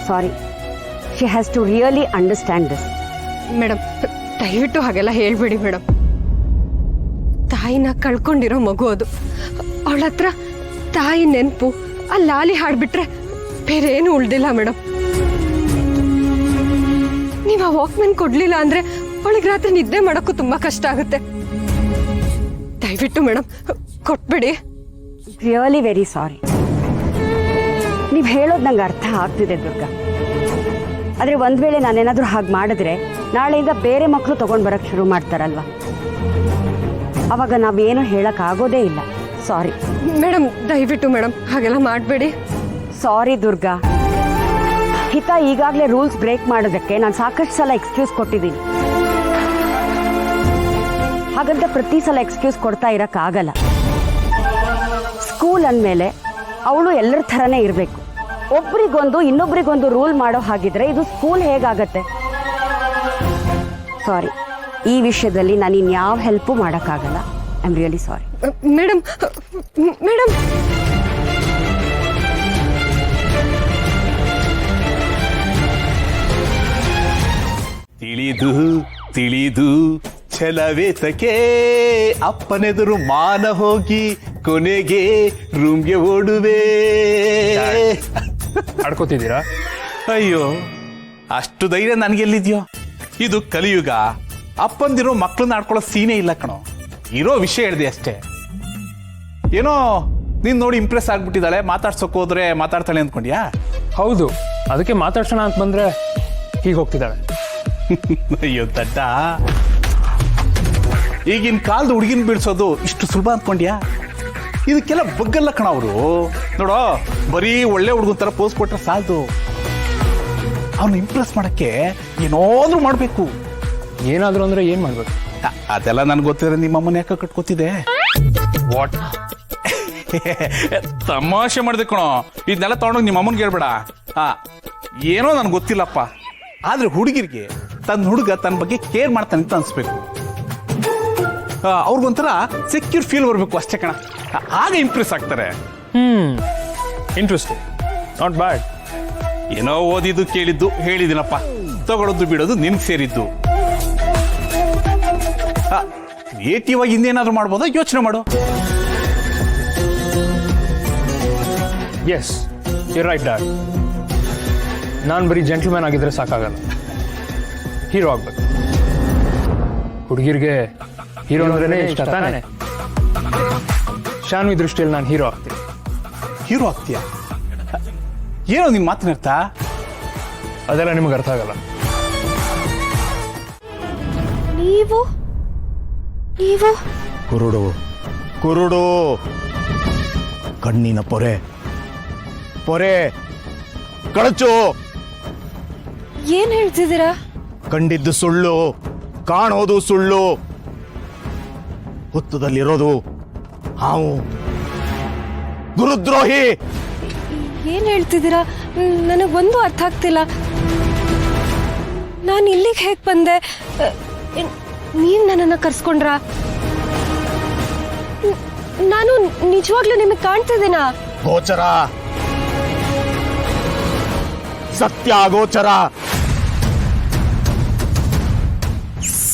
Sorry. She has to really understand this. Madam ದಯವಿಟ್ಟು ಹಾಗೆಲ್ಲ ಹೇಳ್ಬೇಡಿ ಮೇಡಮ್. ತಾಯಿನ ಕಳ್ಕೊಂಡಿರೋ ಮಗು ಅದು. ಅವಳ ಹತ್ರ ತಾಯಿ ನೆನಪು ಆ ಲಾಲಿ ಹಾಡ್ಬಿಟ್ರೆ ಬೇರೆ ಏನು ಉಳ್ದಿಲ್ಲ ಮೇಡಮ್. ನೀವು ಆ ವಾಕ್ಮೆನ್ ಕೊಡ್ಲಿಲ್ಲ ಅಂದ್ರೆ ಅವಳಿಗೆ ರಾತ್ರಿ ನಿದ್ದೆ ಮಾಡೋಕ್ಕೂ ತುಂಬಾ ಕಷ್ಟ ಆಗುತ್ತೆ. ದಯವಿಟ್ಟು ಮೇಡಮ್ ಕೊಟ್ಬಿಡಿ. Really very sorry. ನೀವು ಹೇಳೋದು ನಂಗೆ ಅರ್ಥ ಆಗ್ತಿದೆ ದುರ್ಗಾ. ಆದರೆ ಒಂದು ವೇಳೆ ನಾನೇನಾದರೂ ಹಾಗೆ ಮಾಡಿದ್ರೆ ನಾಳೆಯಿಂದ ಬೇರೆ ಮಕ್ಕಳು ತೊಗೊಂಡು ಬರೋಕ್ಕೆ ಶುರು ಮಾಡ್ತಾರಲ್ವ, ಅವಾಗ ನಾವೇನು ಹೇಳೋಕ್ಕಾಗೋದೇ ಇಲ್ಲ. ಸಾರಿ ಮೇಡಮ್, ದಯವಿಟ್ಟು ಮೇಡಮ್ ಹಾಗೆಲ್ಲ ಮಾಡಬೇಡಿ. ಸಾರಿ ದುರ್ಗಾ. ಹಿತ ಈಗಾಗಲೇ ರೂಲ್ಸ್ ಬ್ರೇಕ್ ಮಾಡೋದಕ್ಕೆ ನಾನು ಸಾಕಷ್ಟು ಸಲ ಎಕ್ಸ್ಕ್ಯೂಸ್ ಕೊಟ್ಟಿದ್ದೀನಿ. ಹಾಗಂತ ಪ್ರತಿ ಸಲ ಎಕ್ಸ್ಕ್ಯೂಸ್ ಕೊಡ್ತಾ ಇರೋಕ್ಕಾಗಲ್ಲ. ಸ್ಕೂಲ್ ಅಂದಮೇಲೆ ಅವಳು ಎಲ್ಲರ ಥರನೇ ಇರಬೇಕು. ಒಬ್ರಿಗೊಂದು ಇನ್ನೊಬ್ರಿಗೊಂದು ರೂಲ್ ಮಾಡೋ ಹಾಗಿದ್ರೆ ಇದು ಸ್ಕೂಲ್ ಹೇಗಾಗತ್ತೆ? ಸಾರಿ, ಈ ವಿಷಯದಲ್ಲಿ ನಾನು ಇನ್ಯಾವ ಹೆಲ್ಪು ಮಾಡೋಕ್ಕಾಗಲ್ಲ. I am really sorry. Madam madam ತಿಳಿದು ತಿಳಿದು ಛಲವೇತಕ್ಕೆ ಅಪ್ಪನೆದುರು ಮಾನ ಹೋಗಿ ಕೊನೆಗೆ ರೂಮ್ಗೆ ಓಡುವೆ. ಆಡ್ಕೋತಿದ್ದೀರಾ? ಅಯ್ಯೋ, ಅಷ್ಟು ಧೈರ್ಯ ನನಗೆಲ್ಲಿದ್ಯೋ? ಇದು ಕಲಿಯುಗ. ಅಪ್ಪಂದಿರೋ ಮಕ್ಕಳನ್ನ ಆಡ್ಕೊಳ್ಳೋ ಸೀನೇ ಇಲ್ಲ ಕಣೋ. ಇರೋ ವಿಷಯ ಹೇಳಿದೆ ಅಷ್ಟೇ. ಏನೋ ನೀನ್ ನೋಡಿ ಇಂಪ್ರೆಸ್ ಆಗ್ಬಿಟ್ಟಿದ್ದಾಳೆ, ಮಾತಾಡ್ಸೋಕೆ ಹೋದ್ರೆ ಮಾತಾಡ್ತಾಳೆ ಅಂದ್ಕೊಂಡ್ಯಾ? ಹೌದು, ಅದಕ್ಕೆ ಮಾತಾಡ್ಸೋಣ ಅಂತ ಬಂದ್ರೆ ಹೀಗೆ ಹೋಗ್ತಿದ್ದಾಳೆ. ಅಯ್ಯೋ ದಡ್ಡ, ಈಗಿನ ಕಾಲದ ಹುಡುಗಿನ ಬಿಡಿಸೋದು ಇಷ್ಟು ಸುಲಭ ಅಂದ್ಕೊಂಡ್ಯಾ? ಇದಕ್ಕೆಲ್ಲ ಬಗ್ಗಲ್ಲ ಕಣ ಅವರು. ನೋಡೋ, ಬರೀ ಒಳ್ಳೆ ಹುಡುಗನ ತರ ಪೋಸ್ ಕೊಟ್ರೆ ಸಾಲದು. ಅವನು ಇಂಪ್ರೆಸ್ ಮಾಡಕ್ಕೆ ಏನಾದ್ರೂ ಮಾಡ್ಬೇಕು. ಏನಾದ್ರು ಅಂದ್ರೆ ಏನ್ ಮಾಡ್ಬೇಕು? ಅದೆಲ್ಲ ನನ್ಗೆ ಗೊತ್ತಿದ್ರೆ ನಿಮ್ಮಮ್ಮನ ಯಾಕೆ ಕಟ್ಕೋತಿದೆ? ವಾಟ್? ತಮಾಷೆ ಮಾಡಿದೆ ಕಣೋ. ಇದನ್ನೆಲ್ಲ ತಗೊಂಡೋಗಿ ನಿಮ್ಮ ಅಮ್ಮನ್ಗೆ ಹೇಳ್ಬೇಡ. ಏನೋ ನನ್ಗೆ ಗೊತ್ತಿಲ್ಲಪ್ಪ. ಆದ್ರೆ ಹುಡುಗಿರಿಗೆ ತನ್ನ ಹುಡುಗ ತನ್ನ ಬಗ್ಗೆ ಕೇರ್ ಮಾಡ್ತಾನೆ ಅಂತ ಅನ್ಸ್ಬೇಕು. ಅವ್ರಿಗೊಂಥರ ಸೆಕ್ಯೂರ್ ಫೀಲ್ ಬರ್ಬೇಕು ಅಷ್ಟೇ ಕಣ. ಆಗ ಇಂಪ್ರೆಸ್ ಆಗ್ತಾರೆ. Interesting, not bad. ಏನೋ ಓದಿದ್ದು ಕೇಳಿದ್ದು ಹೇಳಿದಿನಪ್ಪ. ತಗೊಳ್ಳೋದು ಬಿಡೋದು ನಿನ್ಗೆ ಸೇರಿದ್ದು. ಕ್ರಿಯೇಟಿವ್ ಆಗಿ ಇನ್ನೇನಾದ್ರೂ ಮಾಡ್ಬೋದಾ? ಯೋಚನೆ ಮಾಡು. Yes, you right dad. ನಾನು ಬರೀ ಜೆಂಟಲ್ಮ್ಯಾನ್ ಆಗಿದ್ರೆ ಸಾಕಾಗಲ್ಲ, ಹೀರೋ ಆಗ್ಬೇಕು. ಹುಡುಗಿರಿಗೆ ಹೀರೋ ಅಂದ್ರೇನೆ ಇಷ್ಟ ತಾನೆ. ಶಾನ್ವಿ ದೃಷ್ಟಿಯಲ್ಲಿ ನಾನು ಹೀರೋ ಆಗ್ತೀನಿ. ಹೀರೋ ಆಗ್ತೀಯಾ? ಏನೋ ನಿನ್ ಮಾತಿನರ್ಥ? ಅದೆಲ್ಲ ನಿಮ್ಗೆ ಅರ್ಥ ಆಗಲ್ಲ. ನೀವು ನೀವು ಕುರುಡು ಕುರುಡು, ಕಣ್ಣಿನ ಪೊರೆ ಪೊರೆ ಕಳಚು. ಏನ್ ಹೇಳ್ತಿದ್ದೀರಾ? ಕಂಡಿದ್ದು ಸುಳ್ಳು, ಕಾಣೋದು ಸುಳ್ಳು, ಹುತ್ತದಲ್ಲಿರೋದು ಹಾವು. ಗುರುದ್ರೋಹಿ. ಏನ್ ಹೇಳ್ತಿದ್ದೀರಾ? ನನಗೊಂದು ಅರ್ಥ ಆಗ್ತಿಲ್ಲ. ನಾನು ಇಲ್ಲಿಗೆ ಹೇಗೆ ಬಂದೆ? ನೀವ್ ನನ್ನನ್ನ ಕರ್ಸ್ಕೊಂಡ್ರ? ನಾನು ನಿಜವಾಗ್ಲೂ ನಿಮಗೆ ಕಾಣ್ತಿದ್ದೀನಾ? ಗೋಚರ, ಸತ್ಯ ಗೋಚರ.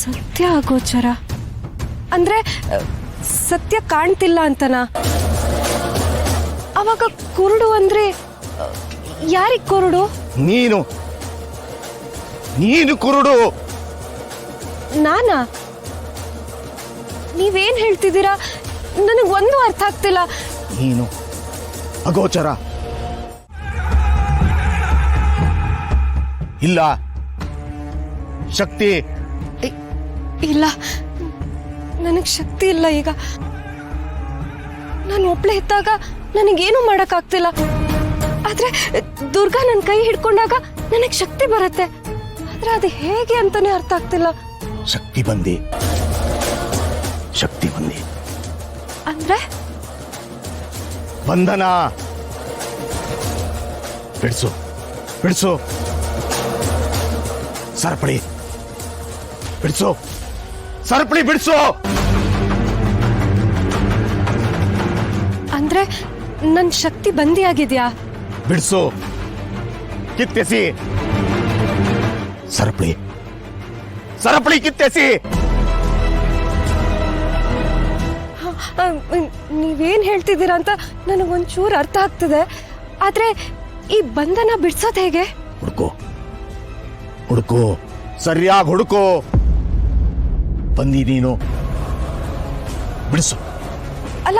ಸತ್ಯ ಅಗೋಚರ ಅಂದ್ರೆ ಸತ್ಯ ಕಾಣ್ತಿಲ್ಲ ಅಂತನಾ? ಅವಾಗ ಕುರುಡು ಅಂದ್ರೆ ಯಾರಿಗ್ ಕುರುಡು? ನೀನು ನೀನು ಕುರುಡು. ನಾನಾ? ನೀವೇನ್ ಹೇಳ್ತಿದ್ದೀರಾ? ನನಗೊಂದು ಅರ್ಥ ಆಗ್ತಿಲ್ಲ. ನೀನು ಅಗೋಚರ. ಇಲ್ಲ ಶಕ್ತಿ. ಇಲ್ಲ, ನನಗ್ ಶಕ್ತಿ ಇಲ್ಲ. ಈಗ ನಾನು ಒಬ್ಳೆ ಇದ್ದಾಗ ನನಗೇನು ಮಾಡಕ್ಕಾಗ್ತಿಲ್ಲ. ಆದ್ರೆ ದುರ್ಗಾ ನನ್ನ ಕೈ ಹಿಡ್ಕೊಂಡಾಗ ನನಗ್ ಶಕ್ತಿ ಬರುತ್ತೆ. ಆದ್ರೆ ಅದು ಹೇಗೆ ಅಂತಾನೆ ಅರ್ಥ ಆಗ್ತಿಲ್ಲ. ಶಕ್ತಿ ಬಂದಿ, ಶಕ್ತಿ ಬಂದಿ ಅಂದ್ರೆ ಬಂಧನ. ಬಿಡಿಸು ಬಿಡಿಸು, ಸರಪಳಿ ಬಿಡಿಸು, ಸರಪಳಿ ಬಿಡಿಸು. ಅಂದ್ರೆ ನನ್ ಶಕ್ತಿ ಬಂದಿ ಆಗಿದ್ಯಾ? ಬಿಡಿಸು. ಕಿತ್ತೆಸಿ ಸರಪಳಿ ಸರಪಳಿ ಕಿತ್ತೆಸಿ. ನೀವೇನ್ ಹೇಳ್ತಿದ್ದೀರಾ ಅಂತ ನನಗೊಂಚೂರು ಅರ್ಥ ಆಗ್ತದೆ, ಆದ್ರೆ ಈ ಬಂಧನ ಬಿಡ್ಸೋದ್ ಹೇಗೆ? ಹುಡುಕೋ ಹುಡುಕೋ, ಸರಿಯಾಗಿ ಹುಡುಕೋ. ಬಂದಿ ನೀನು, ಬಿಡಿಸು. ಅಲ್ಲ,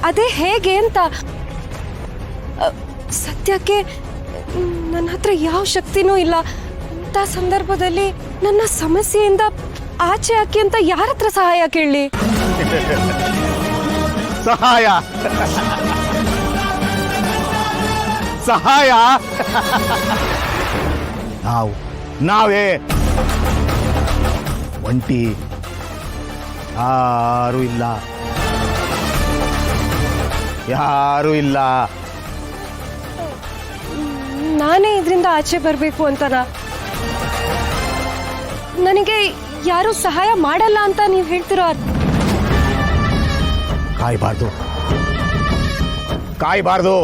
ಅದೇ ಹೇಗೆ ಅಂತ. ಸದ್ಯಕ್ಕೆ ನನ್ನ ಹತ್ರ ಯಾವ ಶಕ್ತಿನೂ ಇಲ್ಲ. ಇಂಥ ಸಂದರ್ಭದಲ್ಲಿ ನನ್ನ ಸಮಸ್ಯೆಯಿಂದ ಆಚೆ ಹಾಕಿ ಅಂತ ಯಾರ ಹತ್ರ ಸಹಾಯ ಕೇಳಲಿ? ಸಹಾಯ ಸಹಾಯ ನಾವೇ ಒಂಟಿ, ಯಾರು ಇಲ್ಲ, ಯಾರು ಇಲ್ಲ. ನಾನೇ ಇದರಿಂದ ಆಚೆ ಬರಬೇಕು ಅಂತನಾ? ನನಗೆ ಯಾರು ಸಹಾಯ ಮಾಡಲ್ಲ ಅಂತ ನೀವು ಹೇಳ್ತಿರೋ? ಕಾಯಬಾರ್ದು, ಕಾಯಬಾರ್ದು.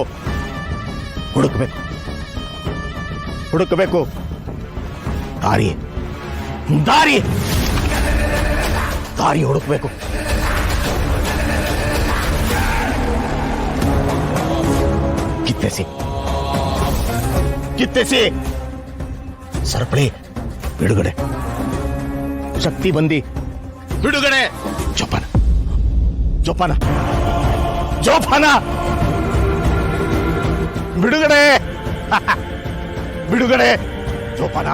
ಹುಡುಕಬೇಕು, ಹುಡುಕಬೇಕು. ದಾರಿ ದಾರಿ ದಾರಿ ಹುಡುಕಬೇಕು. ಕಿತ್ತೆಸಿ ಕಿತ್ತೆಸಿ. ಸರಪಳಿ ಬಿಡುಗಡೆ, ಶಕ್ತಿ ಬಂದಿ ಬಿಡುಗಡೆ. ಜೋಪಾನ ಜೋಪಾನ ಜೋಪಾನ. ಬಿಡುಗಡೆ ಬಿಡುಗಡೆ. ಜೋಪಾನ